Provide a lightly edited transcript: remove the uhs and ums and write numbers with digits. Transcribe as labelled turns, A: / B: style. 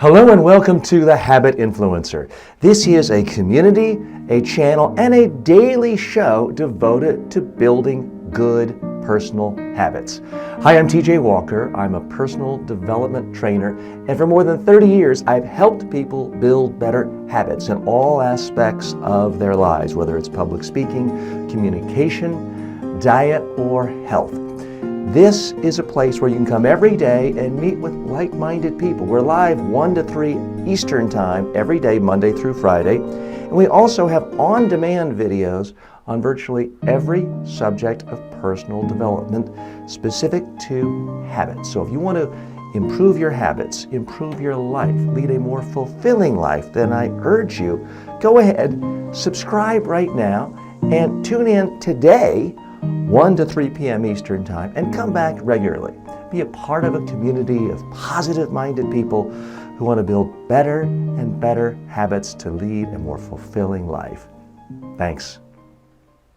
A: Hello and welcome to The Habit Influencer. This is a community, a channel, and a daily show devoted to building good personal habits. Hi, I'm TJ Walker. I'm a personal development trainer, and for more than 30 years, I've helped people build better habits in all aspects of their lives, whether it's public speaking, communication, diet, or health. This is a place where you can come every day and meet with like-minded people. We're live 1 to 3 Eastern Time every day, Monday through Friday. And we also have on-demand videos on virtually every subject of personal development specific to habits. So if you want to improve your habits, improve your life, lead a more fulfilling life, then I urge you, go ahead, subscribe right now, and tune in today 1 to 3 p.m. Eastern Time, and come back regularly. Be a part of a community of positive-minded people who want to build better and better habits to lead a more fulfilling life. Thanks.